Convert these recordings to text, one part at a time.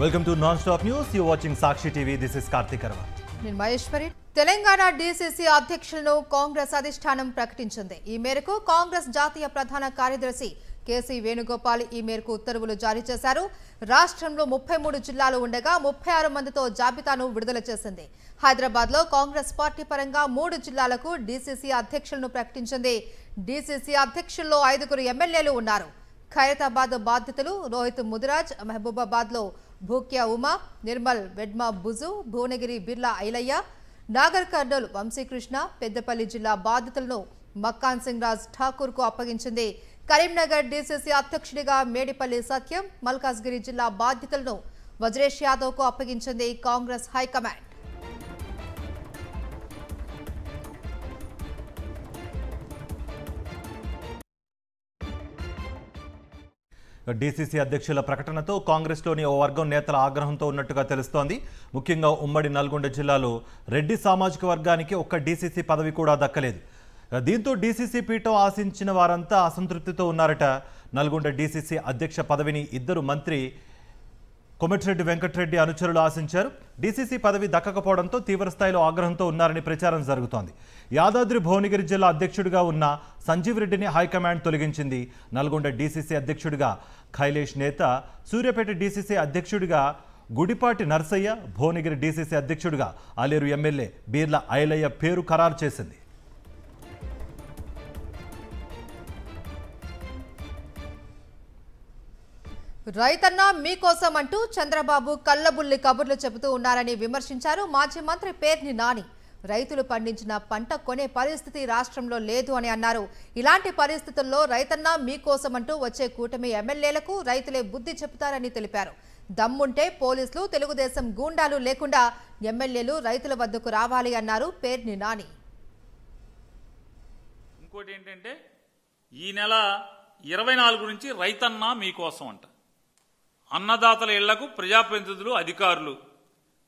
Welcome to Non-Stop News. You're watching Sakshi TV. This is Karthik Arwa. నేను Maheshwari. Telangana DCC అధ్యక్షులను Congress అధిష్టానం ప్రకటించింది. ఈ మేరకు కాంగ్రెస్ జాతీయ ప్రధాన కార్యదర్శి కేసీ వేణుగోపాల్ ఈ మేరకు ఉత్తర్వులు జారీ చేశారు. రాష్ట్రంలో 33 జిల్లాలు ఉండగా 36 మందితో జాబితాను విడుదల చేసింది. హైదరాబాద్లో కాంగ్రెస్ పార్టీ పరంగా 3 జిల్లాలకు డీసీసీ అధ్యక్షులను ప్రకటించింది. డీసీసీ అధ్యక్షుల్లో 5 ఎమ్మెల్యేలు ఉన్నారు. ఖైరతాబాద్ బాధ్యతలు రోహిత్ ముదిరాజ్, మహబూబాబాద్లో భూక్యా ఉమా, నిర్మల్ వెడ్మా బుజు, భువనగిరి బిర్లా ఐలయ్య, నాగర్ కర్నూల్ వంశీకృష్ణ, పెద్దపల్లి జిల్లా బాధ్యతలను మక్కాన్ సింగ్ రాజ్ ఠాకూర్ కు అప్పగించింది. కరీంనగర్ డీసీసీ అధ్యక్షుడిగా మేడిపల్లి సత్యం, మల్కాజ్గిరి జిల్లా బాధ్యతలను వజ్రేష్ యాదవ్ కు అప్పగించింది కాంగ్రెస్ హైకమాండ్. డీసీసీ అధ్యక్షుల ప్రకటనతో కాంగ్రెస్లోని ఓ వర్గం నేతల ఆగ్రహంతో ఉన్నట్టుగా తెలుస్తోంది. ముఖ్యంగా ఉమ్మడి నల్గొండ జిల్లాలో రెడ్డి సామాజిక వర్గానికి ఒక్క డీసీసీ పదవి కూడా దక్కలేదు. దీంతో డీసీసీ పీఠం ఆశించిన వారంతా అసంతృప్తితో ఉన్నారట. నల్గొండ డీసీసీ అధ్యక్ష పదవిని ఇద్దరు మంత్రి కోమటిరెడ్డి వెంకటరెడ్డి అనుచరులు ఆశించారు. డీసీసీ పదవి దక్కకపోవడంతో తీవ్రస్థాయిలో ఆగ్రహంతో ఉన్నారని ప్రచారం జరుగుతోంది. యాదాద్రి భువనగిరి జిల్లా అధ్యక్షుడిగా ఉన్న సంజీవ్ రెడ్డిని హైకమాండ్ తొలగించింది. నల్గొండ డీసీసీ అధ్యక్షుడిగా ఖైలేష్ నేత, సూర్యాపేట డీసీసీ అధ్యక్షుడిగా గుడిపాటి నర్సయ్య, భువనగిరి డీసీసీ అధ్యక్షుడిగా ఆలేరు ఎమ్మెల్యే బీర్ల ఐలయ్య పేరు ఖరారు చేసింది. రైతన్నా మీకోసం అంటూ చంద్రబాబు కల్లబుల్లి కబుర్లు చెబుతూ ఉన్నారని విమర్శించారు మాజీ మంత్రి పేర్ని నాని. రైతులు పండించిన పంట కొనే పరిస్థితి రాష్ట్రంలో లేదు అని అన్నారు. ఇలాంటి పరిస్థితుల్లో రైతన్నా మీకోసం అంటూ వచ్చే కూటమి ఎమ్మెల్యేలకు రైతులే బుద్ధి చెబుతారని తెలిపారు. దమ్ముంటే పోలీసులు, తెలుగుదేశం గూండాలు లేకుండా ఎమ్మెల్యేలు రైతుల వద్దకు రావాలి అన్నారు పేర్ని నాని. ఇంకోటి ఏంటంటే ఈ నెల 24 నుంచి రైతన్నా మీకోసం అంట. అన్నదాతల ఇళ్లకు ప్రజాప్రతినిధులు, అధికారులు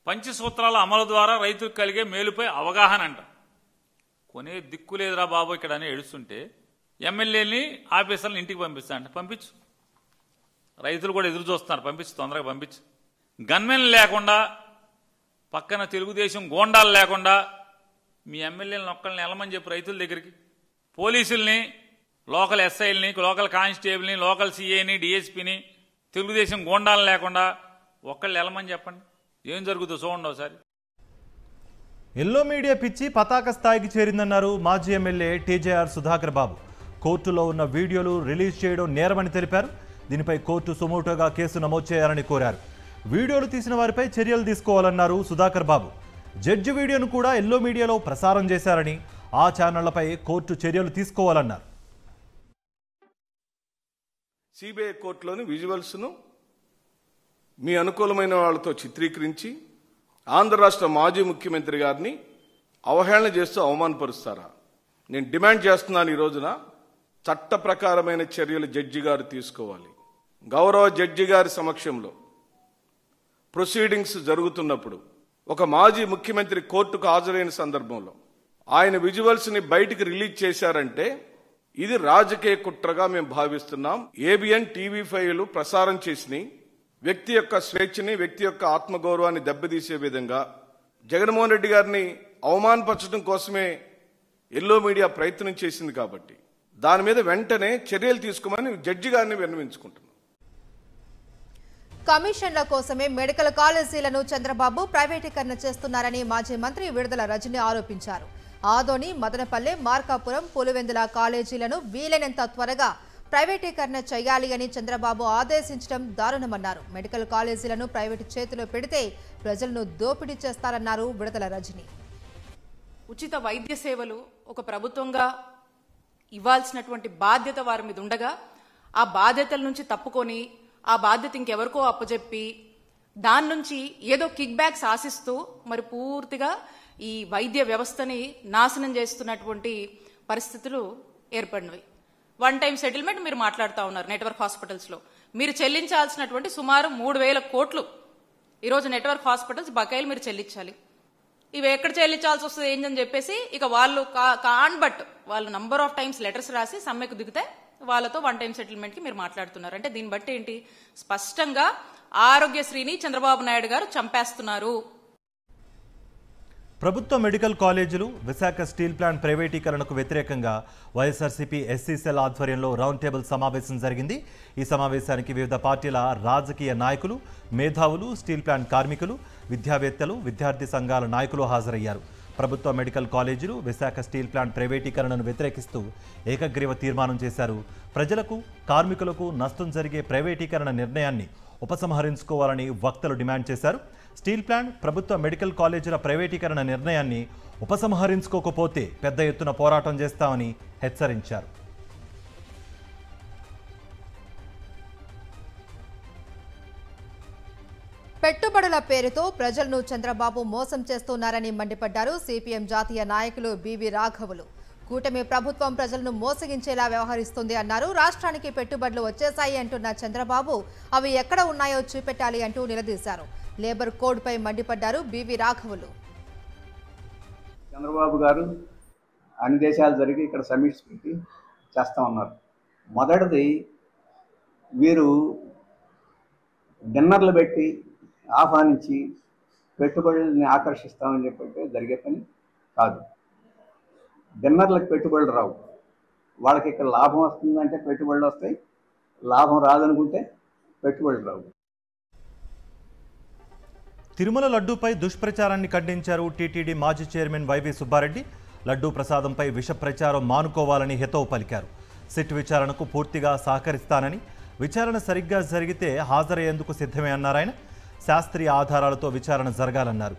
పంచసూత్రాల అమలు ద్వారా రైతులకు కలిగే మేలుపై అవగాహన అంట. కొనే దిక్కు లేదురా బాబు ఇక్కడ అని ఏడుస్తుంటే ఎమ్మెల్యేని, ఆఫీసర్లను ఇంటికి పంపిస్తా అంట. పంపించు, రైతులు కూడా ఎదురు చూస్తున్నారు. పంపించు, తొందరగా పంపించు. గన్మెన్ లేకుండా, పక్కన తెలుగుదేశం గోండాలు లేకుండా మీ ఎమ్మెల్యేలను ఒక్కళ్ళని వెళ్ళమని చెప్పి రైతుల దగ్గరికి, పోలీసుల్ని, లోకల్ ఎస్ఐల్ని, లోకల్ కానిస్టేబుల్ని, లోకల్ సీఏని, డిఎస్పీని, తెలుగుదేశం గోండాలు లేకుండా ఒక్కళ్ళు వెళ్ళమని చెప్పండి. ఏం జరుగుతుందో చూడండి ఒకసారి. ఎల్లో మీడియా పిచ్చి పతాక స్థాయికి చేరిందన్నారు మాజీ ఎమ్మెల్యే టీజేఆర్ సుధాకర్ బాబు. కోర్టులో ఉన్న వీడియోలు రిలీజ్ చేయడం నేరమని తెలిపారు. దీనిపై కోర్టు సుమోటోగా కేసు నమోదు చేయాలని కోరారు. వీడియోలు తీసిన వారిపై చర్యలు తీసుకోవాలన్నారు సుధాకర్ బాబు. జడ్జి వీడియోను కూడా ఎల్లో మీడియాలో ప్రసారం చేశారని, ఆ ఛానళ్లపై కోర్టు చర్యలు తీసుకోవాలన్నారు. సిబిఐ కోర్టులోని విజువల్స్ను మీ అనుకూలమైన వాళ్లతో చిత్రీకరించి ఆంధ్ర రాష్ట్ర మాజీ ముఖ్యమంత్రి గారిని అవహేళన చేస్తూ అవమానపరుస్తారా? నేను డిమాండ్ చేస్తున్నాను. ఈ రోజున చట్ట ప్రకారమైన చర్యలు జడ్జి గారు తీసుకోవాలి. గౌరవ జడ్జి గారి సమక్షంలో ప్రొసీడింగ్స్ జరుగుతున్నప్పుడు ఒక మాజీ ముఖ్యమంత్రి కోర్టుకు హాజరైన సందర్భంలో ఆయన విజువల్స్ని బయటికి రిలీజ్ చేశారంటే ఇది రాజకీయ కుట్రగా మేము భావిస్తున్నాం. ఏబిఎన్, టీవీ5లు ప్రసారం చేసి వ్యక్తి యొక్క స్వేచ్ఛని, వ్యక్తి యొక్క ఆత్మగౌరవాన్ని దెబ్బతీసే విధంగా జగన్మోహన్ రెడ్డి గారిని అవమానపరచడం కోసమే ఎల్లో మీడియా ప్రయత్నం చేసింది. కాబట్టి దాని మీద వెంటనే చర్యలు తీసుకోమని జడ్జి గారిని విన్నవించుకుంటున్నాం. కమిషన్ల కోసమే మెడికల్ కాలేజీలను చంద్రబాబు ప్రైవేటీకరణ చేస్తున్నారని మాజీ మంత్రి విడుదల రజని ఆరోపించారు. ఆదోని, మదనపల్లె, మార్కాపురం, పులివెందుల కాలేజీలను వీలైనంత త్వరగా ప్రైవేటీకరణ చేయాలి అని చంద్రబాబు ఆదేశించడం దారుణమన్నారు. మెడికల్ కాలేజీలను ప్రైవేటు చేతిలో పెడితే ప్రజలను దోపిడీ చేస్తారన్నారు విడుదల రజని. ఉచిత వైద్య సేవలు ఒక ప్రభుత్వంగా ఇవ్వాల్సినటువంటి బాధ్యత వారి మీద ఉండగా, ఆ బాధ్యతల నుంచి తప్పుకొని ఆ బాధ్యత ఇంకెవరికో అప్పచెప్పి దాని నుంచి ఏదో కిక్ బ్యాక్స్ ఆశిస్తూ మరి పూర్తిగా ఈ వైద్య వ్యవస్థని నాశనం చేస్తున్నటువంటి పరిస్థితులు ఏర్పడినవి. 1 టైం సెటిల్మెంట్ మీరు మాట్లాడుతూ ఉన్నారు. నెట్వర్క్ హాస్పిటల్స్లో మీరు చెల్లించాల్సినటువంటి సుమారు 3,000 కోట్లు ఈరోజు నెట్వర్క్ హాస్పిటల్స్ బకాయిలు మీరు చెల్లించాలి. ఇవి ఎక్కడ చెల్లించాల్సి వస్తుంది ఏంటని చెప్పేసి ఇక వాళ్ళు బట్ వాళ్ళు నంబర్ ఆఫ్ టైమ్స్ లెటర్స్ రాసి సమ్మెకు దిగితే వాళ్ళతో వన్ టైం సెటిల్మెంట్కి మీరు మాట్లాడుతున్నారు. అంటే దీన్ని బట్టి ఏంటి, స్పష్టంగా ఆరోగ్యశ్రీని చంద్రబాబు నాయుడు గారు చంపేస్తున్నారు. ప్రభుత్వ మెడికల్ కాలేజీలు, విశాఖ స్టీల్ ప్లాంట్ ప్రైవేటీకరణకు వ్యతిరేకంగా వైఎస్ఆర్సీపీ ఎస్సీ సెల్ ఆధ్వర్యంలో రౌండ్ టేబుల్ సమావేశం జరిగింది. ఈ సమావేశానికి వివిధ పార్టీల రాజకీయ నాయకులు, మేధావులు, స్టీల్ ప్లాంట్ కార్మికులు, విద్యావేత్తలు, విద్యార్థి సంఘాల నాయకులు హాజరయ్యారు. ప్రభుత్వ మెడికల్ కాలేజీలు, విశాఖ స్టీల్ ప్లాంట్ ప్రైవేటీకరణను వ్యతిరేకిస్తూ ఏకగ్రీవ తీర్మానం చేశారు. ప్రజలకు, కార్మికులకు నష్టం జరిగే ప్రైవేటీకరణ నిర్ణయాన్ని ఉపసంహరించుకోవాలని వక్తలు డిమాండ్ చేశారు. స్టీల్ ప్లాంట్, ప్రభుత్వ మెడికల్ కాలేజీల ప్రైవేటీకరణ నిర్ణయాన్ని ఉపసంహరించుకోకపోతే పెద్ద ఎత్తున పోరాటం చేస్తామని హెచ్చరించారు. పెట్టుబడుల పేరుతో ప్రజలను చంద్రబాబు మోసం చేస్తున్నారని మండిపడ్డారు సిపిఎం జాతీయ నాయకులు బివి రాఘవులు. కూటమి ప్రభుత్వం ప్రజలను మోసగించేలా వ్యవహరిస్తుంది అన్నారు. రాష్ట్రానికి పెట్టుబడులు వచ్చేశాయి అంటున్న చంద్రబాబు అవి ఎక్కడ ఉన్నాయో చూపెట్టాలి అంటూ నిలదీశారు. లేబర్ కోడ్ పై మండిపడ్డారు బివి రాఘవులు. చంద్రబాబు గారు అన్ని దేశాలు జరిగి ఇక్కడ సమిట్స్ పెట్టి చేస్తా ఉన్నారు. మొదటిది వీరు డిన్నర్లు పెట్టి ఆహ్వానించి పెట్టుబడుల్ని ఆకర్షిస్తామని చెప్పంటే జరిగే పని కాదు. డిన్నర్లకు పెట్టుబడులు రావు. వాళ్ళకి ఇక్కడ లాభం వస్తుందంటే పెట్టుబడులు వస్తాయి, లాభం రాదనుకుంటే పెట్టుబడులు రావు. తిరుమల లడ్డూపై దుష్ప్రచారాన్ని ఖండించారు టీటీడీ మాజీ చైర్మన్ వైవి సుబ్బారెడ్డి. లడ్డూ ప్రసాదంపై విష ప్రచారం మానుకోవాలని హితవు పలికారు. సిట్ విచారణకు పూర్తిగా సహకరిస్తానని, విచారణ సరిగ్గా జరిగితే హాజరయ్యేందుకు సిద్ధమే అన్నారాయన. శాస్త్రీయ ఆధారాలతో విచారణ జరగాలన్నారు.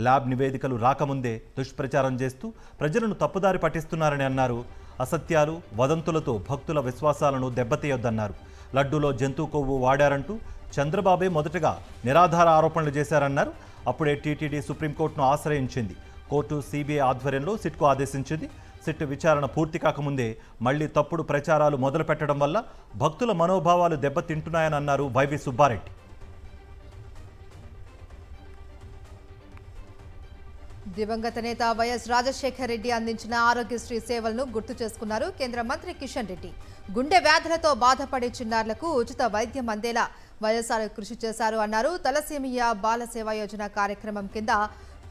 ల్యాబ్ నివేదికలు రాకముందే దుష్ప్రచారం చేస్తూ ప్రజలను తప్పుదారి పట్టిస్తున్నారని అన్నారు. అసత్యాలు, వదంతులతో భక్తుల విశ్వాసాలను దెబ్బతీయొద్దన్నారు. లడ్డూలో జంతు కొవ్వు వాడారంటూ చంద్రబాబే మొదటగా నిరాధార ఆరోపణలు చేశారన్నారు. అప్పుడే టీటీడీ సుప్రీంకోర్టును ఆశ్రయించింది. కోర్టు సిబిఐ ఆధ్వర్యంలో సిట్కు ఆదేశించింది. సిట్ విచారణ పూర్తి కాకముందే మళ్లీ తప్పుడు ప్రచారాలు మొదలుపెట్టడం వల్ల భక్తుల మనోభావాలు దెబ్బతింటున్నాయని అన్నారు వైవి సుబ్బారెడ్డి. దివంగత నేత వైఎస్ రాజశేఖర్ రెడ్డి అందించిన ఆరోగ్యశ్రీ సేవలను గుర్తు చేసుకున్నారు కేంద్ర మంత్రి కిషన్ రెడ్డి. గుండె వ్యాధులతో బాధపడే చిన్నారులకు ఉచిత వైద్యం అందేలా వైఎస్ఆర్ కృషి చేశారు అన్నారు. తలసేమియా బాల సేవా యోజన కార్యక్రమం కింద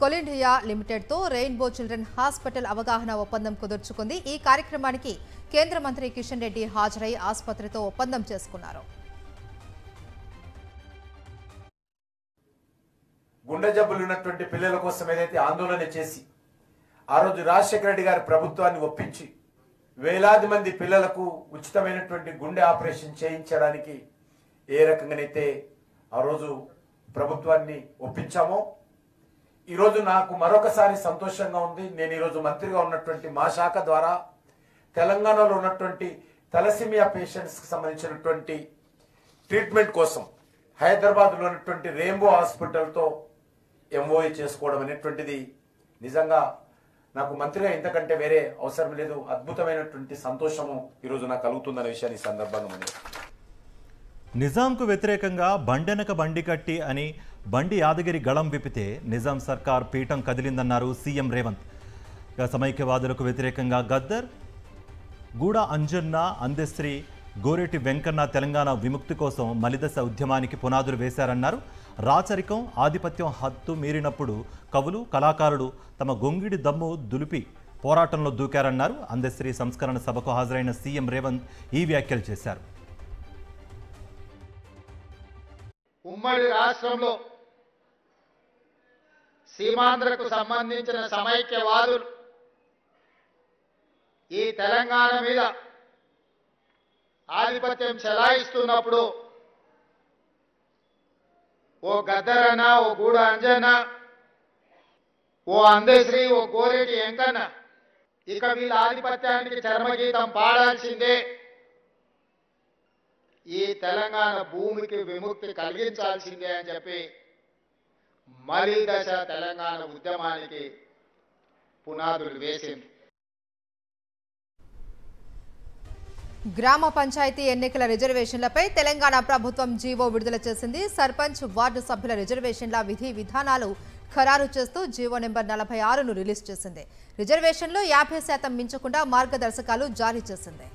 కొలిండియా లిమిటెడ్తో రెయిన్బో చిల్డ్రన్ హాస్పిటల్ అవగాహన ఒప్పందం కుదుర్చుకుంది. ఈ కార్యక్రమానికి కేంద్ర మంత్రి కిషన్ రెడ్డి హాజరై ఆసుపత్రితో ఒప్పందం చేసుకున్నారు. గుండె జబ్బులు ఉన్నటువంటి పిల్లల కోసం ఏదైతే ఆందోళన చేసి ఆ రోజు రాజశేఖర రెడ్డి గారి ప్రభుత్వాన్ని ఒప్పించి వేలాది మంది పిల్లలకు ఉచితమైనటువంటి గుండె ఆపరేషన్ చేయించడానికి ఏ రకంగానైతే ఆ రోజు ప్రభుత్వాన్ని ఒప్పించామో, ఈరోజు నాకు మరొకసారి సంతోషంగా ఉంది. నేను ఈరోజు మంత్రిగా ఉన్నటువంటి మా శాఖ ద్వారా తెలంగాణలో ఉన్నటువంటి తలసిమియా పేషెంట్స్కి సంబంధించినటువంటి ట్రీట్మెంట్ కోసం హైదరాబాద్లో ఉన్నటువంటి రెయిన్బో హాస్పిటల్తో ఎంఓఏ చేసుకోవడం అనేటువంటిది నిజంగా నాకు మంత్రిగా ఇంతకంటే వేరే అవసరం లేదు. అద్భుతమైనటువంటి సంతోషము ఈరోజు నాకు కలుగుతుందనే విషయాన్ని ఈ సందర్భంగా ఉంది. నిజాంకు వ్యతిరేకంగా బండెనక బండి కట్టి అని బండి యాదగిరి గళం విప్పితే నిజాం సర్కార్ పీఠం కదిలిందన్నారు సీఎం రేవంత్. సమైక్యవాదులకు వ్యతిరేకంగా గద్దర్, గూడ అంజన్న, అందశ్రీ, గోరెటి వెంకన్న తెలంగాణ విముక్తి కోసం మలిదశ ఉద్యమానికి పునాదులు వేశారన్నారు. రాచరికం, ఆధిపత్యం హద్దు మీరినప్పుడు కవులు, కళాకారులు తమ గొంగిడి దమ్ము దులిపి పోరాటంలో దూకారన్నారు. అందశ్రీ సంస్కరణ సభకు హాజరైన సీఎం రేవంత్ ఈ వ్యాఖ్యలు చేశారు. ఉమ్మడి రాష్ట్రంలో సీమాంధ్రకు సంబంధించిన సమైక్యవాదులు ఈ తెలంగాణ మీద ఆధిపత్యం చెలాయిస్తున్నప్పుడు ఓ గద్దరన్న, ఓ గూడ అంజన్న, ఓ అందశ్రీ, ఓ గోరెటి వెంకన్న ఇక వీళ్ళ ఆధిపత్యానికి చర్మగీతం పాడాల్సిందే. ఈ తెలంగాణ భూమికి విముక్తి కలిగించాల్సిందే అని చెప్పి మలిదశ తెలంగాణ ఉద్యమానికి పునాదులు వేసింది. గ్రామ పంచాయతీ ఎన్నికల రిజర్వేషన్లపై తెలంగాణ ప్రభుత్వం జీవో విడుదల చేసింది. సర్పంచ్, వార్డు సభ్యుల రిజర్వేషన్ల విధి విధానాలు ఖరారు చేస్తూ జీవో నెంబర్ 46ను రిలీజ్ చేసింది. రిజర్వేషన్లో 50% మించకుండా మార్గదర్శకాలు జారీ చేసింది.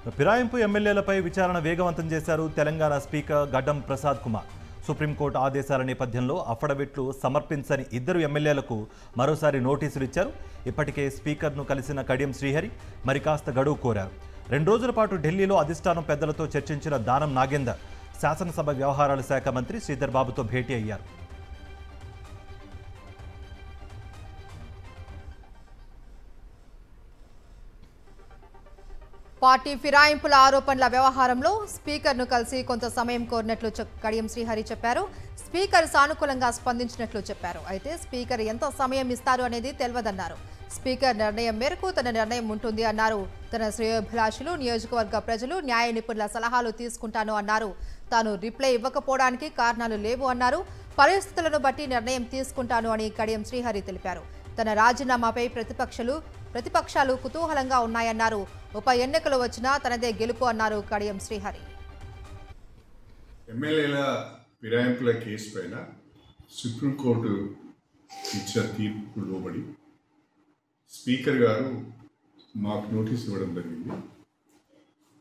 ఫిరాయింపు ఎమ్మెల్యేలపై విచారణ వేగవంతం చేశారు తెలంగాణ స్పీకర్ గడ్డం ప్రసాద్ కుమార్. సుప్రీంకోర్టు ఆదేశాల నేపథ్యంలో అఫిడవిట్లు సమర్పించని 2 ఎమ్మెల్యేలకు మరోసారి నోటీసులు ఇచ్చారు. ఇప్పటికే స్పీకర్ను కలిసిన కడియం శ్రీహరి మరి కాస్త గడువు కోరారు. 2 రోజుల పాటు ఢిల్లీలో అధిష్టానం పెద్దలతో చర్చించిన దానం నాగేందర్ శాసనసభ వ్యవహారాల శాఖ మంత్రి శ్రీధర్ బాబుతో భేటీ అయ్యారు. పార్టీ ఫిరాయింపుల ఆరోపణల వ్యవహారంలో స్పీకర్ను కలిసి కొంత సమయం కోరినట్లు కడియం శ్రీహరి చెప్పారు. స్పీకర్ సానుకూలంగా స్పందించినట్లు చెప్పారు. అయితే స్పీకర్ ఎంత సమయం ఇస్తారు అనేది తెలియదన్నారు. స్పీకర్ నిర్ణయం మేరకు తన నిర్ణయం ఉంటుంది అన్నారు. తన శ్రేయోభిలాషులు, నియోజకవర్గ ప్రజలు, న్యాయ నిపుణుల సలహాలు తీసుకుంటాను అన్నారు. తాను రిప్లై ఇవ్వకపోవడానికి కారణాలు లేవు అన్నారు. పరిస్థితులను బట్టి నిర్ణయం తీసుకుంటాను అని కడియం శ్రీహరి తెలిపారు. తన రాజీనామాపై ప్రతిపక్షాలు కుతూహలంగా ఉన్నాయన్నారు. ఉప ఎన్నికలు వచ్చినా తనదే గెలుపు అన్నారు కడియం శ్రీహరి. ఎమ్మెల్యేల ఫిరాయింపుల కేసు పైన సుప్రీంకోర్టు ఇచ్చిన తీర్పు లోబడి స్పీకర్ గారు మాకు నోటీస్ ఇవ్వడం జరిగింది.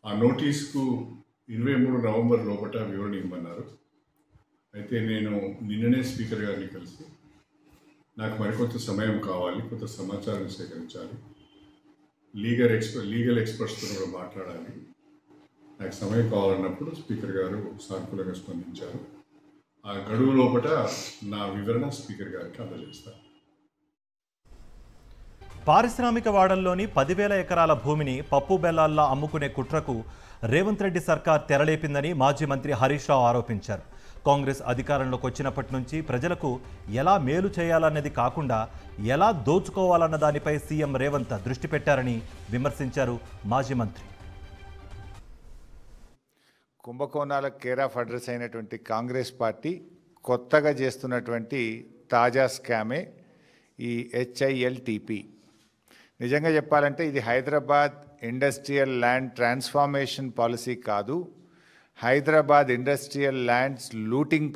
ఆ నోటీసుకు 23 నవంబర్ లోపల వివరణ ఇవ్వమన్నారు. అయితే నేను నిన్ననే స్పీకర్ గారిని కలిసి నాకు మరికొంత సమయం కావాలి, కొంత సమాచారం సేకరించాలి, లీగల్ ఎక్స్పర్ట్స్తో కూడా మాట్లాడాలి, నాకు సమయం కావాలన్నప్పుడు స్పీకర్ గారు సానుకూలంగా స్పందించారు. ఆ గడువు లోపల నా వివరణ స్పీకర్ గారికి అందజేస్తాను. పారిశ్రామిక వాడల్లోని 10,000 ఎకరాల భూమిని పప్పు బెల్లాల్లా అమ్ముకునే కుట్రకు రేవంత్ రెడ్డి సర్కార్ తెరలేపిందని మాజీ మంత్రి హరీష్ రావు ఆరోపించారు. కాంగ్రెస్ అధికారంలోకి వచ్చినప్పటి నుంచి ప్రజలకు ఎలా మేలు చేయాలన్నది కాకుండా ఎలా దోచుకోవాలన్న దానిపై సీఎం రేవంత్ దృష్టి పెట్టారని విమర్శించారు మాజీ మంత్రి. కుంభకోణాలకు కేర్ ఆఫ్ అడ్రస్ అయినటువంటి కాంగ్రెస్ పార్టీ కొత్తగా చేస్తున్నటువంటి తాజా స్కామే ఈ HILTP. నిజంగా చెప్పాలంటే ఇది Hyderabad industrial land transformation policy కాదు, Hyderabad industrial lands looting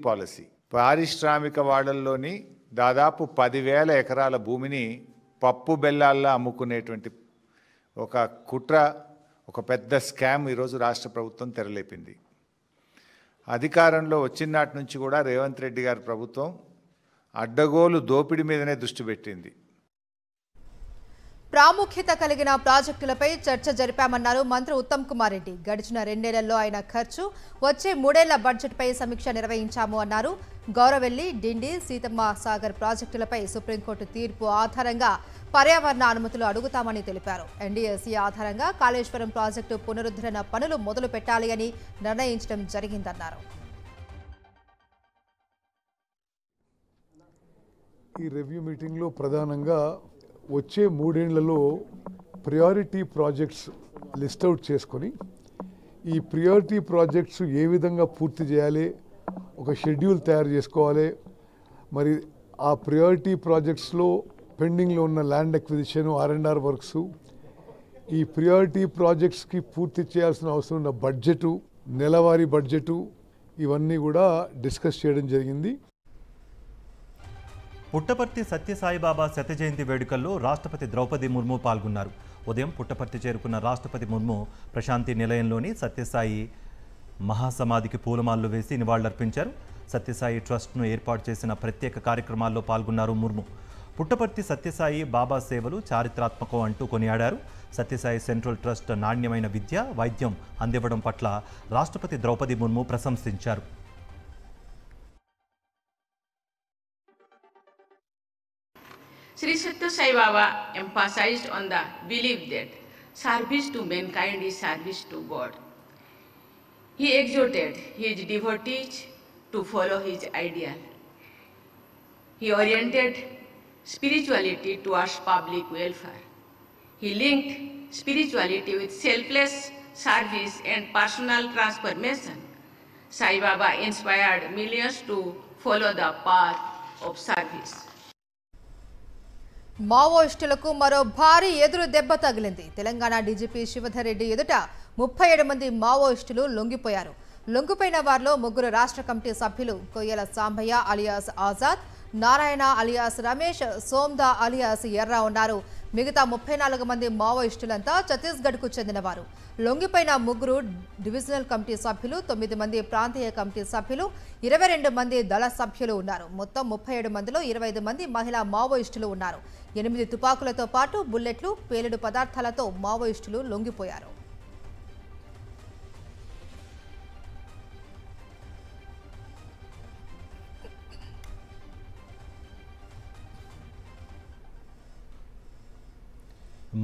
policy. పారిశ్రామిక వాడల్లోని దాదాపు 10,000 ఎకరాల భూమిని పప్పు బెల్లాల్లా అమ్ముకునేటువంటి ఒక కుట్ర, ఒక పెద్ద స్కామ్ ఈరోజు రాష్ట్ర ప్రభుత్వం తెరలేపింది. అధికారంలో వచ్చిన నాటి నుంచి కూడా రేవంత్ రెడ్డి గారి ప్రభుత్వం అడ్డగోలు దోపిడీ మీదనే దృష్టి పెట్టింది. ప్రాముఖ్యత కలిగిన ప్రాజెక్టులపై చర్చ జరిపామన్నారు మంత్రి ఉత్తమ్ కుమార్ రెడ్డి. గడిచిన 2 నెలల్లో అయిన ఖర్చు, వచ్చే 3 ఏళ్ల బడ్జెట్పై సమీక్ష నిర్వహించాము అన్నారు. గౌరవెల్లి, డిండి, సీతమ్మ సాగర్ ప్రాజెక్టులపై సుప్రీంకోర్టు తీర్పు ఆధారంగా పర్యావరణ అనుమతులు అడుగుతామని తెలిపారు. NDSE ఆధారంగా కాళేశ్వరం ప్రాజెక్టు పునరుద్ధరణ పనులు మొదలు పెట్టాలి అని నిర్ణయించడం జరిగిందన్నారు. ఈ రివ్యూ మీటింగ్లో ప్రధానంగా వచ్చే 3 ఏళ్లలో ప్రియారిటీ ప్రాజెక్ట్స్ లిస్ట్ అవుట్ చేసుకొని ఈ ప్రియారిటీ ప్రాజెక్ట్స్ ఏ విధంగా పూర్తి చేయాలి, ఒక షెడ్యూల్ తయారు చేసుకోవాలి. మరి ఆ ప్రియారిటీ ప్రాజెక్ట్స్లో పెండింగ్లో ఉన్న ల్యాండ్ అక్విజిషన్, R&R వర్క్స్, ఈ ప్రియారిటీ ప్రాజెక్ట్స్కి పూర్తి చేయాల్సిన అవసరం ఉన్న బడ్జెటు, నెలవారీ బడ్జెటు, ఇవన్నీ కూడా డిస్కస్ చేయడం జరిగింది. పుట్టపర్తి సత్యసాయిబాబా శత జయంతి వేడుకల్లో రాష్ట్రపతి ద్రౌపది ముర్ము పాల్గొన్నారు. ఉదయం పుట్టపర్తి చేరుకున్న రాష్ట్రపతి ముర్ము ప్రశాంతి నిలయంలోని సత్యసాయి మహాసమాధికి పూలమాలలు వేసి నివాళులర్పించారు. సత్యసాయి ట్రస్ట్ను ఏర్పాటు చేసిన ప్రత్యేక కార్యక్రమాల్లో పాల్గొన్నారు ముర్ము. పుట్టపర్తి సత్యసాయి బాబా సేవలు చారిత్రాత్మకం అంటూ కొనియాడారు. సత్యసాయి సెంట్రల్ ట్రస్ట్ నాణ్యమైన విద్య, వైద్యం అందివ్వడం పట్ల రాష్ట్రపతి ద్రౌపది ముర్ము ప్రశంసించారు. Sri Sathya Sai Baba emphasized on the belief that service to mankind is service to God. He exhorted his devotees to follow his ideal. He oriented spirituality towards public welfare. He linked spirituality with selfless service and personal transformation. Sai Baba inspired millions to follow the path of service. మావోయిస్టులకు మరో భారీ ఎదురు దెబ్బ తగిలింది. Telangana DGP Shivadhar Reddy ఎదుట 37 మంది మావోయిస్టులు లొంగిపోయారు. లొంగిపోయిన వారిలో 3 రాష్ట్ర కమిటీ సభ్యులు Koyyala Sambaiah alias Azad, Narayana alias Ramesh, Somda alias Erra ఉన్నారు. మిగతా 34 మంది మావోయిస్టులంతా ఛత్తీస్గఢ్కు చెందినవారు. లొంగిపోయిన 3 డివిజనల్ కమిటీ సభ్యులు, 9 మంది ప్రాంతీయ కమిటీ సభ్యులు, 22 మంది దళ సభ్యులు ఉన్నారు. మొత్తం 37 మందిలో 25 మంది మహిళా మావోయిస్టులు ఉన్నారు. 8 తుపాకులతో పాటు బుల్లెట్లు, పేలుడు పదార్థాలతో మావోయిస్టులు లొంగిపోయారు.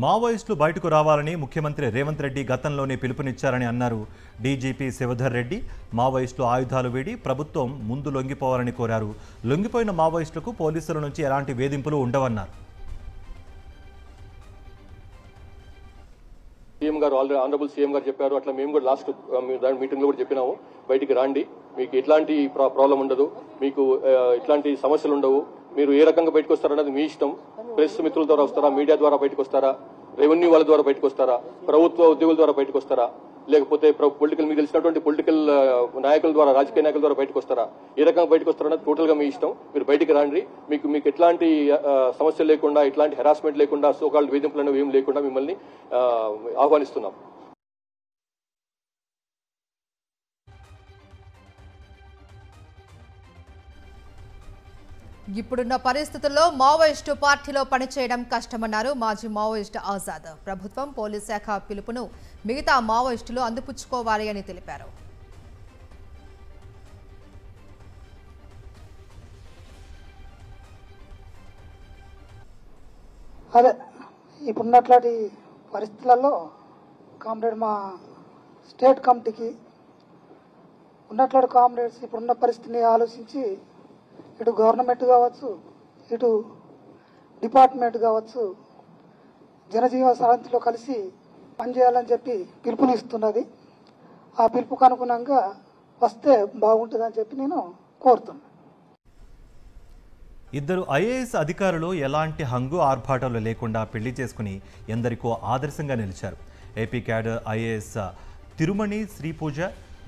మావోయిస్టులు బయటకు రావాలని ముఖ్యమంత్రి రేవంత్ రెడ్డి గతంలోనే పిలుపునిచ్చారని అన్నారు డీజీపీ శివధర్ రెడ్డి. మావోయిస్టులు ఆయుధాలు వీడి ప్రభుత్వం ముందు లొంగిపోవాలని కోరారు. లొంగిపోయిన మావోయిస్టులకు పోలీసుల నుంచి ఎలాంటి వేధింపులు ఉండవన్నారు. సీఎం గారు ఆనరబుల్ సీఎం గారు చెప్పారు, అట్లా మేము కూడా లాస్ట్ మీటింగ్ లో కూడా చెప్పినాము, బయటికి రాండి, మీకు ఎట్లాంటి ప్రాబ్లం ఉండదు, మీకు ఇట్లాంటి సమస్యలు ఉండవు, మీరు ఏ రకంగా బయటకు వస్తారన్నది మీ ఇష్టం. ప్రెస్ మిత్రుల ద్వారా వస్తారా, మీడియా ద్వారా బయటకు వస్తారా, రెవెన్యూ వాళ్ళ ద్వారా బయటకు వస్తారా, ప్రభుత్వ ఉద్యోగుల ద్వారా బయటకు వస్తారా, లేకపోతే పొలిటికల్ మీకు తెలిసినటువంటి పొలిటికల్ నాయకుల ద్వారా, రాజకీయ నాయకుల ద్వారా బయటకు వస్తారా, ఏ రకంగా బయటకు వస్తారన్నది టోటల్ గా మీ ఇష్టం. మీరు బయటికి రాండి, మీకు ఎట్లాంటి సమస్యలు లేకుండా, ఎట్లాంటి హెరాస్మెంట్ లేకుండా, సోకాల్డ్ వేధింపులు అనేవి ఏం లేకుండా మిమ్మల్ని ఆహ్వానిస్తున్నాం. ఇప్పుడున్న పరిస్థితుల్లో మావోయిస్టు పార్టీలో పనిచేయడం కష్టమన్నారు మాజీ మావోయిస్టు ఆజాద్. ప్రభుత్వం, పోలీస్ శాఖ పిలుపును మిగతా మావోయిస్టులు అందిపుచ్చుకోవాలి అని తెలిపారు. అదే ఇప్పుడున్నట్లాంటి పరిస్థితులలో కామ్రేడ్ మా స్టేట్ కమిటీకి ఉన్నట్లాంటి కామ్రేడ్స్ ఇప్పుడున్న పరిస్థితిని ఆలోచించి ఇటు గవర్నమెంట్ కావచ్చు, ఇటు డిపార్ట్మెంట్ కావచ్చు, జనజీవన సమితిలో కలిసి పనిచేయాలని చెప్పి పిలుపునిస్తున్నది. ఆ పిలుపుకు అనుగుణంగా వస్తే బాగుంటుందని చెప్పి నేను కోరుతున్నాను. ఇద్దరు ఐఏఎస్ అధికారులు ఎలాంటి హంగు ఆర్భాటాలు లేకుండా పెళ్లి చేసుకుని ఎందరికో ఆదర్శంగా నిలిచారు. AP cadre IAS Thirumani Sripuja,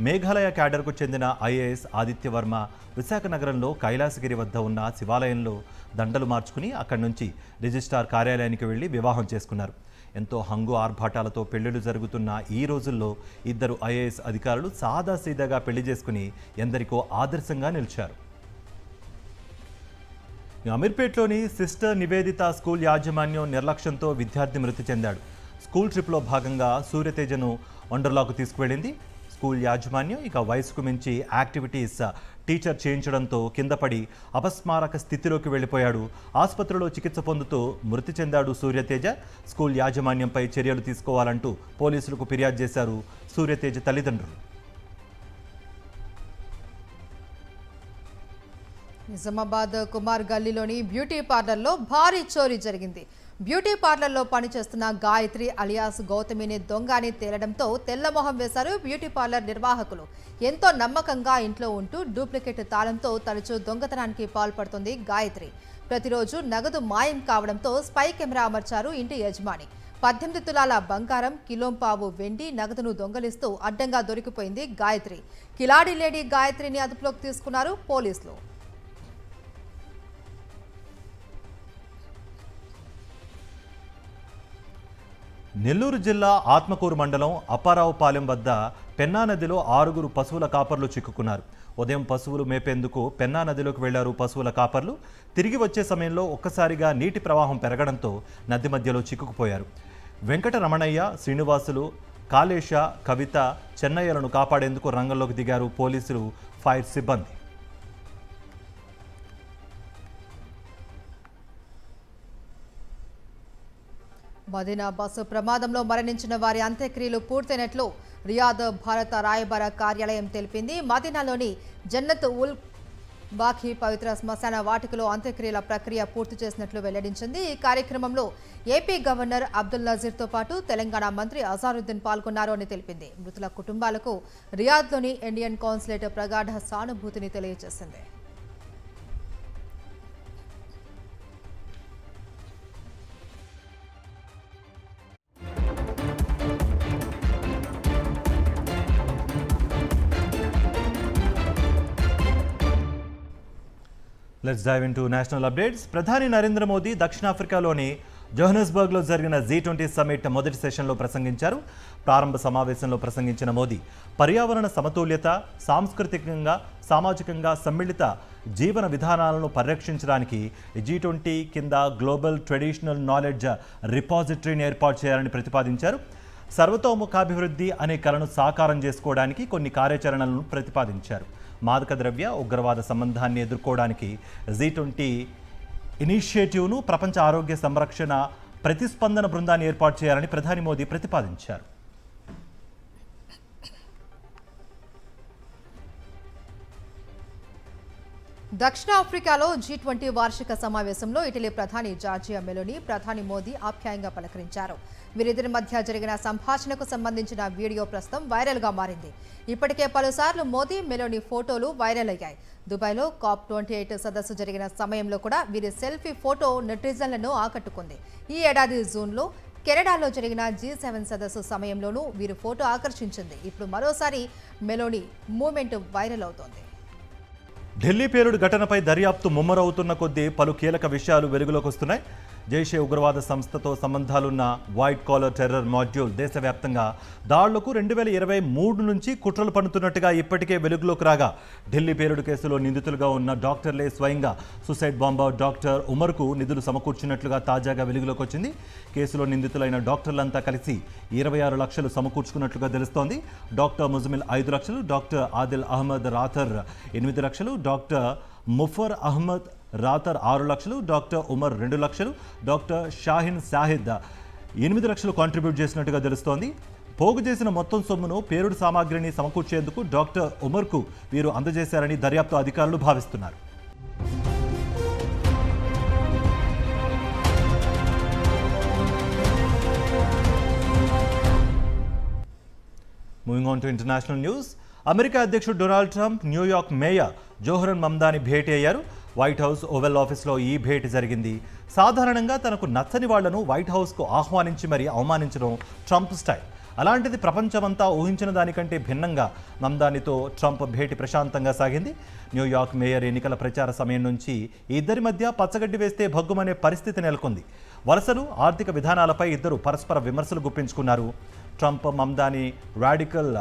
Meghalaya క్యాడర్కు చెందిన ఐఏఎస్ ఆదిత్యవర్మ విశాఖ నగరంలో కైలాసగిరి వద్ద ఉన్న శివాలయంలో దండలు మార్చుకుని అక్కడి నుంచి రిజిస్ట్రార్ కార్యాలయానికి వెళ్లి వివాహం చేసుకున్నారు. ఎంతో హంగు ఆర్భాటాలతో పెళ్లిళ్లు జరుగుతున్న ఈ రోజుల్లో ఇద్దరు ఐఏఎస్ అధికారులు సాదాసీదాగా పెళ్లి చేసుకుని ఎందరికో ఆదర్శంగా నిలిచారు. అమీర్పేట్లోని సిస్టర్ నివేదిత స్కూల్ యాజమాన్యం నిర్లక్ష్యంతో విద్యార్థి మృతి చెందాడు. స్కూల్ ట్రిప్లో భాగంగా సూర్యతేజను వండర్లాకు తీసుకువెళ్ళింది స్కూల్ యాజమాన్యం. ఇక వయసుకు మించి యాక్టివిటీస్ టీచర్ చేయించడంతో కింద పడి అపస్మారక స్థితిలోకి వెళ్ళిపోయాడు. ఆసుపత్రిలో చికిత్స పొందుతూ మృతి చెందాడు సూర్యతేజ. స్కూల్ యాజమాన్యంపై చర్యలు తీసుకోవాలంటూ పోలీసులకు ఫిర్యాదు చేశారు సూర్యతేజ తల్లిదండ్రులు. నిజామాబాద్ కుమార్ గల్లీలోని బ్యూటీ పార్లర్లో భారీ చోరీ జరిగింది. బ్యూటీ పార్లర్లో పనిచేస్తున్న గాయత్రి అలియాస్ గౌతమిని దొంగ అని తేలడంతో తెల్లమొహం వేశారు బ్యూటీ పార్లర్ నిర్వాహకులు. ఎంతో నమ్మకంగా ఇంట్లో ఉంటూ డూప్లికేట్ తాళంతో తరచూ దొంగతనానికి పాల్పడుతుంది గాయత్రి. ప్రతిరోజు నగదు మాయం కావడంతో స్పై కెమెరా అమర్చారు ఇంటి యజమాని. 18 తులాల బంగారం, కిలోంపావు వెండి నగదును దొంగలిస్తూ అడ్డంగా దొరికిపోయింది గాయత్రి. కిలాడి లేడీ గాయత్రిని అదుపులోకి తీసుకున్నారు పోలీసులు. నెల్లూరు జిల్లా ఆత్మకూరు మండలం అప్పారావుపాలెం వద్ద పెన్నా నదిలో 6 పశువుల కాపర్లు చిక్కుకున్నారు. ఉదయం పశువులు మేపేందుకు పెన్నా నదిలోకి వెళ్లారు పశువుల కాపర్లు. తిరిగి వచ్చే సమయంలో ఒక్కసారిగా నీటి ప్రవాహం పెరగడంతో నది మధ్యలో చిక్కుకుపోయారు. వెంకట రమణయ్య, శ్రీనివాసులు, కాళేశ, కవిత, చెన్నయ్యలను కాపాడేందుకు రంగంలోకి దిగారు పోలీసులు, ఫైర్ సిబ్బంది. మదీనా బస్సు ప్రమాదంలో మరణించిన వారి అంత్యక్రియలు పూర్తయినట్లు రియాద్ భారత రాయబార కార్యాలయం తెలిపింది. మదీనాలోని జన్నత్ ఉల్ బాఖీ పవిత్ర శ్మశాన వాటికలో అంత్యక్రియల ప్రక్రియ పూర్తి చేసినట్లు వెల్లడించింది. ఈ కార్యక్రమంలో ఏపీ గవర్నర్ అబ్దుల్ నజీర్తో పాటు తెలంగాణ మంత్రి అజారుద్దీన్ పాల్గొన్నారు అని తెలిపింది. మృతుల కుటుంబాలకు రియాద్లోని ఇండియన్ కాన్సులేట్ ప్రగాఢ సానుభూతిని తెలియజేసింది. Let's dive into national updates. ప్రధాని నరేంద్ర మోదీ దక్షిణాఫ్రికాలోని జోహన్నెస్బర్గ్లో జరిగిన G20 సమ్మిట్ మొదటి సెషన్లో ప్రసంగించారు. ప్రారంభ సమావేశంలో ప్రసంగించిన మోదీ పర్యావరణ సమతుల్యత, సాంస్కృతికంగా, సామాజికంగా సమ్మిళిత జీవన విధానాలను పరిరక్షించడానికి G20 కింద గ్లోబల్ ట్రెడిషనల్ నాలెడ్జ్ రిపాజిటరీని ఏర్పాటు చేయాలని ప్రతిపాదించారు. సర్వతోముఖాభివృద్ధి అనే కలను సాకారం చేసుకోవడానికి కొన్ని కార్యాచరణలను ప్రతిపాదించారు. మాదక ద్రవ్య, ఉగ్రవాద సంబంధాన్ని ఎదుర్కోవడానికి G20 ఇనిషియేటివ్ను ప్రపంచ ఆరోగ్య సంరక్షణ ప్రతిస్పందన బృందాన్ని ఏర్పాటు చేయాలని ప్రధాని మోదీ ప్రతిపాదించారు. దక్షిణాఫ్రికాలో G20 వార్షిక సమావేశంలో ఇటలీ ప్రధాని జార్జియా మెలోని ప్రధాని మోదీ ఆప్యాయంగా పలకరించారు. వీరిద్దరి మధ్య జరిగిన సంభాషణకు సంబంధించిన వీడియో ప్రస్తుతం వైరల్గా మారింది. ఇప్పటికే పలుసార్లు మోదీ, మెలోని ఫోటోలు వైరల్ అయ్యాయి. దుబాయ్లో COP28 సదస్సు జరిగిన సమయంలో కూడా వీరి సెల్ఫీ ఫోటో నెటిజన్లను ఆకట్టుకుంది. ఈ ఏడాది జూన్లో కెనడాలో జరిగిన G7 సదస్సు సమయంలోనూ వీరి ఫోటో ఆకర్షించింది. ఇప్పుడు మరోసారి మెలోని మూమెంట్ వైరల్ అవుతోంది. ఢిల్లీ పేలుడు ఘటనపై దర్యాప్తు ముమ్మరవుతున్న కొద్దీ పలు కీలక విషయాలు వెలుగులోకి వస్తున్నాయి. జైషే ఉగ్రవాద సంస్థతో సంబంధాలున్న వైట్ కాలర్ టెర్రర్ మాడ్యూల్ దేశవ్యాప్తంగా దాడులకు 2023 నుంచి కుట్రలు పన్నుతున్నట్టుగా ఇప్పటికే వెలుగులోకి రాగా, ఢిల్లీ పేలుడు కేసులో నిందితులుగా ఉన్న డాక్టర్లే స్వయంగా సూసైడ్ బాంబర్ డాక్టర్ ఉమర్కు నిధులు సమకూర్చినట్లుగా తాజాగా వెలుగులోకి వచ్చింది. కేసులో నిందితులైన డాక్టర్లంతా కలిసి 26 లక్షలు సమకూర్చుకున్నట్లుగా తెలుస్తోంది. డాక్టర్ ముజమిల్ 5 లక్షలు, డాక్టర్ ఆదిల్ అహ్మద్ రాథర్ 8 లక్షలు, డాక్టర్ ముఫర్ అహ్మద్ రాథర్ 6 లక్షలు, డాక్టర్ ఉమర్ 2 లక్షలు, డాక్టర్ షాహిన్ షాహిద్ 8 లక్షలు కాంట్రిబ్యూట్ చేసినట్టుగా తెలుస్తోంది. పోగు చేసిన మొత్తం సొమ్మును పేలుడు సామాగ్రిని సమకూర్చేందుకు డాక్టర్ ఉమర్కు వీరు అందజేశారని దర్యాప్తు అధికారులు భావిస్తున్నారు. Moving on to international news. America అధ్యక్షుడు Donald Trump New York mayor Zohran Mamdani భేటీ అయ్యారు. వైట్ హౌస్ ఓవెల్ ఆఫీస్లో ఈ భేటీ జరిగింది. సాధారణంగా తనకు నచ్చని వాళ్లను వైట్ హౌస్కు ఆహ్వానించి మరీ అవమానించడం ట్రంప్ స్టైల్. అలాంటిది ప్రపంచమంతా ఊహించిన దానికంటే భిన్నంగా మమ్దానితో ట్రంప్ భేటీ ప్రశాంతంగా సాగింది. న్యూయార్క్ మేయర్ ఎన్నికల ప్రచార సమయం నుంచి ఇద్దరి మధ్య పచ్చగడ్డి వేస్తే భగ్గుమనే పరిస్థితి నెలకొంది. వలసలు, ఆర్థిక విధానాలపై ఇద్దరు పరస్పర విమర్శలు గుప్పించుకున్నారు. ట్రంప్ మమ్దాని రాడికల్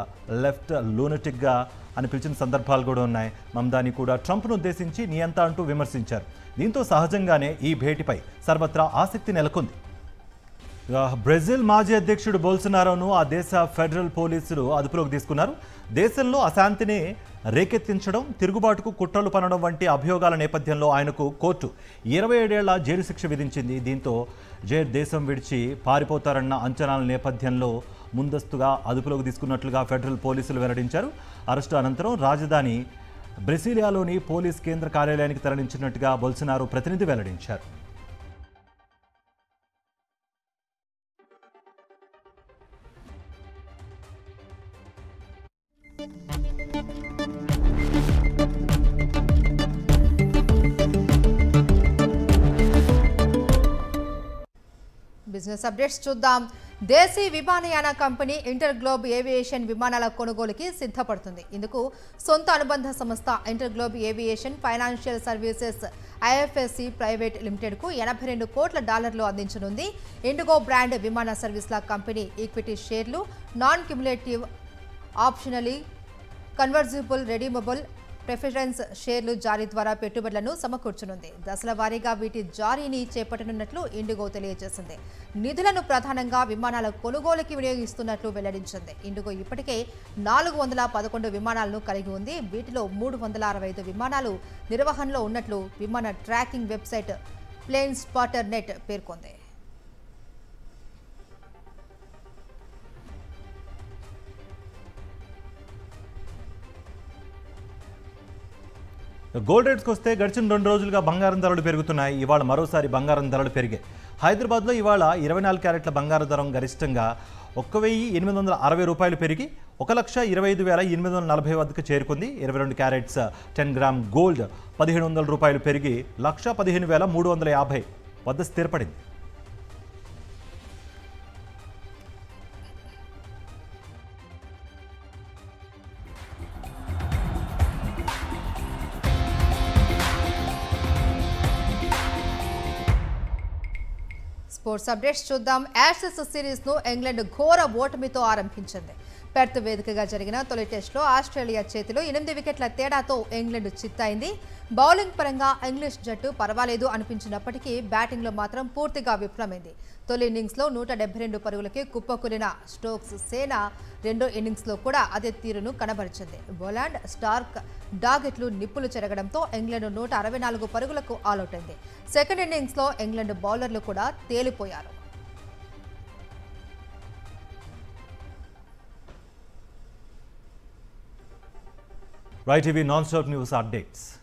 లెఫ్ట్ లూనటిక్గా అని పిలిచిన సందర్భాలు కూడా ఉన్నాయి. మమ్దాని కూడా ట్రంప్ను ఉద్దేశించి నియంత అంటూ విమర్శించారు. దీంతో సహజంగానే ఈ భేటీపై సర్వత్రా ఆసక్తి నెలకొంది. బ్రెజిల్ మాజీ అధ్యక్షుడు బోల్సనారోను ఆ దేశ ఫెడరల్ పోలీసులు అదుపులోకి తీసుకున్నారు. దేశంలో అశాంతిని రేకెత్తించడం, తిరుగుబాటుకు కుట్రలు పనడం వంటి అభియోగాల నేపథ్యంలో ఆయనకు కోర్టు 27 ఏళ్ల జైలు శిక్ష విధించింది. దీంతో జైర్ దేశం విడిచి పారిపోతారన్న అంచనాల నేపథ్యంలో ముందస్తుగా అదుపులోకి తీసుకున్నట్లుగా ఫెడరల్ పోలీసులు వెల్లడించారు. అరెస్టు అనంతరం రాజధాని బ్రెసిలియాలోని పోలీస్ కేంద్ర కార్యాలయానికి తరలించినట్టుగా బోల్సనారో ప్రతినిధి వెల్లడించారు. బిజినెస్ అప్డేట్స్ చూద్దాం. దేశీ విమానయాన కంపెనీ ఇంటర్గ్లోబ్ ఏవియేషన్ విమానాల కొనుగోలుకి సిద్ధపడుతుంది. ఇందుకు సొంత అనుబంధ సంస్థ InterGlobe aviation financial services IFSC private లిమిటెడ్కు $82 కోట్ల అందించనుంది. ఇండిగో బ్రాండ్ విమాన సర్వీసుల కంపెనీ ఈక్విటీ షేర్లు, నాన్ క్యుములేటివ్, ఆప్షనలీ కన్వర్జిబుల్, రెడీమబుల్ ప్రిఫరెన్స్ షేర్లు జారీ ద్వారా పెట్టుబడులను సమకూర్చనుంది. దశల వారీగా వీటి జారీని చేపట్టనున్నట్లు ఇండిగో తెలియజేసింది. నిధులను ప్రధానంగా విమానాల కొనుగోలుకి వినియోగిస్తున్నట్లు వెల్లడించింది. ఇండిగో ఇప్పటికే 411 విమానాలను కలిగి ఉంది. వీటిలో 365 విమానాలు నిర్వహణలో ఉన్నట్లు విమాన tracking website plane spotter net పేర్కొంది. గోల్డ్ రేట్స్కి వస్తే గడిచిన 2 రోజులుగా బంగారం ధరలు పెరుగుతున్నాయి. ఇవాళ మరోసారి బంగారం ధరలు పెరిగాయి. హైదరాబాద్లో ఇవాళ 24 క్యారెట్ల బంగారు ధరం గరిష్టంగా 1,860 రూపాయలు పెరిగి 1,25,840 వద్దకు చేరుకుంది. 22 క్యారెట్స్ 10 గ్రామ్ గోల్డ్ 1,700 రూపాయలు పెరిగి 1,15,350 వద్ద స్థిరపడింది. స్పోర్ట్స్ అప్డేట్స్ చూద్దాం. యాషెస్ సిరీస్ ను ఇంగ్లాండ్ ఘోర ఓటమితో ఆరంభించింది. పెర్త్ వేదికగా జరిగిన తొలి టెస్టులో ఆస్ట్రేలియా చేతిలో 8 వికెట్ల తేడాతో ఇంగ్లాండ్ చిత్తైంది. బౌలింగ్ పరంగా ఇంగ్లీష్ జట్టు పర్వాలేదు అనిపించినప్పటికీ బ్యాటింగ్లో మాత్రం పూర్తిగా విఫలమైంది. తొలి ఇన్నింగ్స్లో 172 పరుగులకి కుప్పకూలిన స్టోక్స్ సేన రెండో ఇన్నింగ్స్లో కూడా అదే తీరును కనబరిచింది. బోలాండ్, స్టార్క్ డాగెట్లు నిప్పులు చెరగడంతో ఇంగ్లాండ్ 164 పరుగులకు ఆలౌట్ అయింది. సెకండ్ ఇన్నింగ్స్లో ఇంగ్లాండ్ బౌలర్లు కూడా తేలిపోయారు. రైట్, ఇవి నాన్ స్టాప్ న్యూస్ అప్డేట్స్.